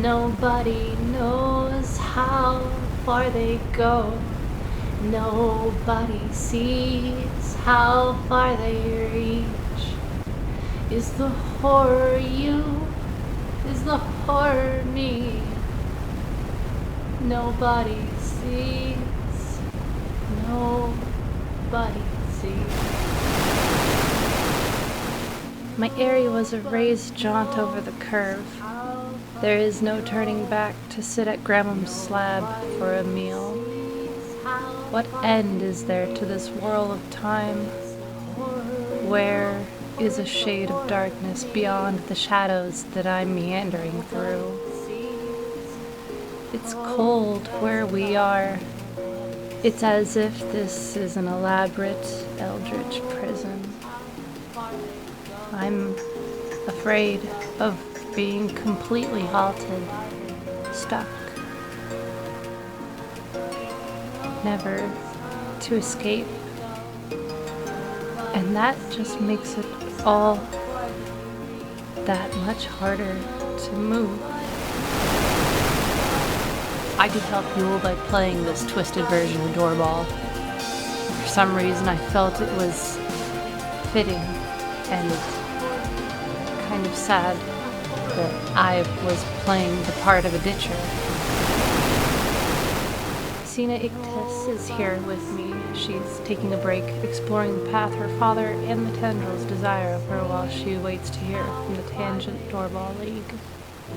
Nobody knows how far they go. Nobody sees how far they reach. Is the horror you? Is the horror me? Nobody sees. Nobody sees. My area was a raised jaunt over the curve. There is no turning back to sit at Grandma's slab for a meal. What end is there to this whirl of time? Where is a shade of darkness beyond the shadows that I'm meandering through? It's cold where we are. It's as if this is an elaborate eldritch prison. I'm afraid of being completely halted, stuck, never to escape. And that just makes it all that much harder to move. I could help Yule by playing this twisted version of Doorball. For some reason I felt it was fitting and kind of sad that I was playing the part of a ditcher. Sina Ictis is here with me. She's taking a break, exploring the path her father and the tendrils desire of her while she waits to hear from the Tangent Doorball League.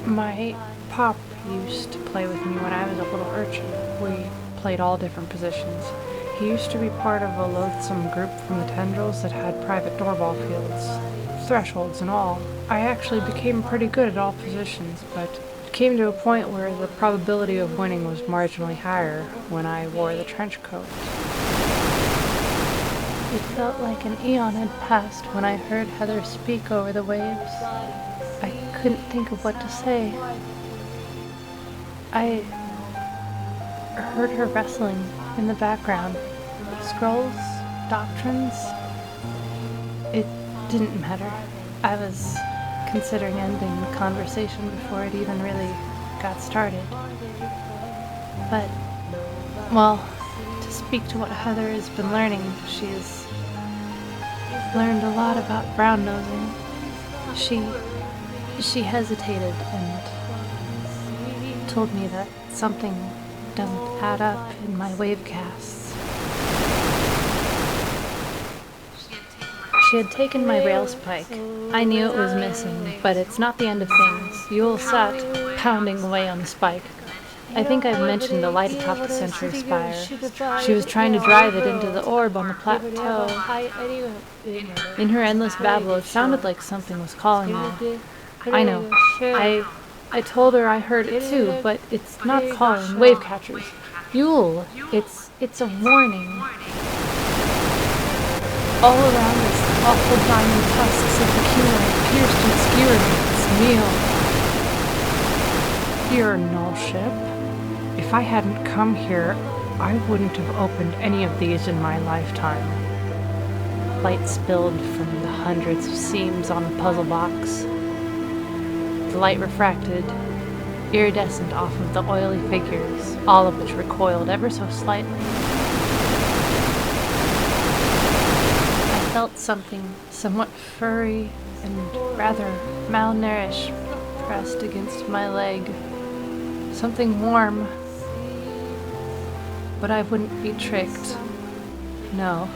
My pop used to play with me when I was a little urchin. We played all different positions. He used to be part of a loathsome group from the tendrils that had private doorball fields, thresholds and all. I actually became pretty good at all positions, but it came to a point where the probability of winning was marginally higher when I wore the trench coat. It felt like an eon had passed when I heard Heather speak over the waves. I couldn't think of what to say. I heard her wrestling in the background. Scrolls, doctrines. It didn't matter. I was considering ending the conversation before it even really got started. But, well, to speak to what Heather has been learning, she's learned a lot about brown nosing. She hesitated and told me that something doesn't add up in my wavecasts. She had taken my rail spike. I knew it was missing, but it's not the end of things. Yule sat pounding away on the spike. I think I've mentioned the light atop the century spire. She was trying to drive it into the orb on the plateau. In her endless babble, it sounded like something was calling her. I know. I told her I heard it too, but it's not calling wave catchers. Yule, it's a warning. All around us, awful diamond tusks of the cunite pierced and skewered its meal. Here, null ship. If I hadn't come here, I wouldn't have opened any of these in my lifetime. Light spilled from the hundreds of seams on the puzzle box. The light refracted, iridescent off of the oily figures, all of which recoiled ever so slightly. I felt something somewhat furry and rather malnourished pressed against my leg. Something warm. But I wouldn't be tricked. No.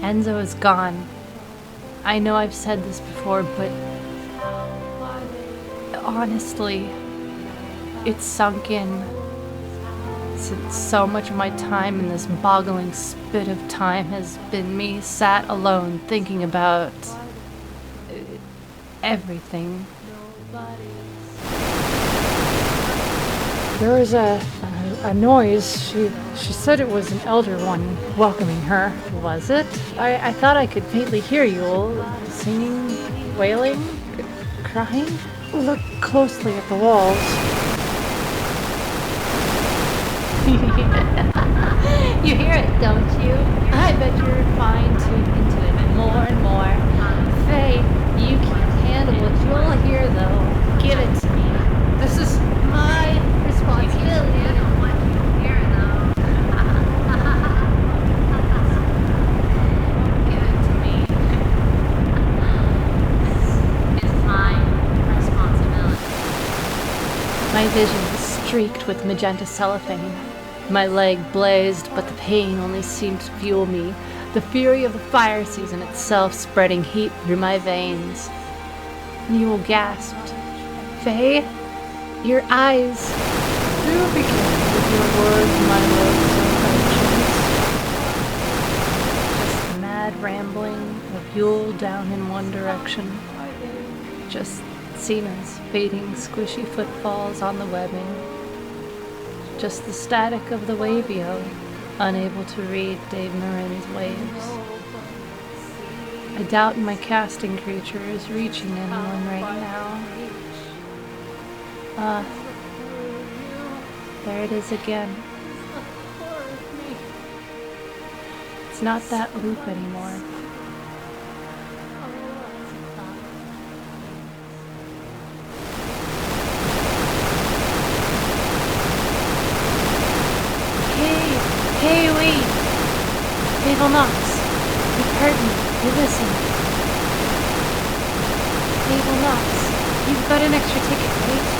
Enzo is gone. I know I've said this before, but honestly, it's sunk in. Since so much of my time in this boggling spit of time has been me sat alone thinking about everything. There was a noise. She said it was an elder one welcoming her. Was it? I thought I could faintly hear you all singing, wailing, crying. Look closely at the walls. You hear it, don't you? I bet you're fine-tuned into it more and more. Faye, you can't handle what you'll hear, though. Give it to me. This is My vision was streaked with magenta cellophane. My leg blazed, but the pain only seemed to fuel me, the fury of the fire season itself spreading heat through my veins. Newell gasped. "Faye, your eyes." "Do begin with your words, my loathsome urchins." Just mad rambling, a mule down in one direction. Just Cena's fading, squishy footfalls on the webbing. Just the static of the wavio, unable to read Dave Marin's waves. I doubt my casting creature is reaching anyone right now. There it is again. It's not that loop anymore. Hey, wait! Faebl Knox, you've heard me, you listened. Faebl Knox, you've got an extra ticket, right?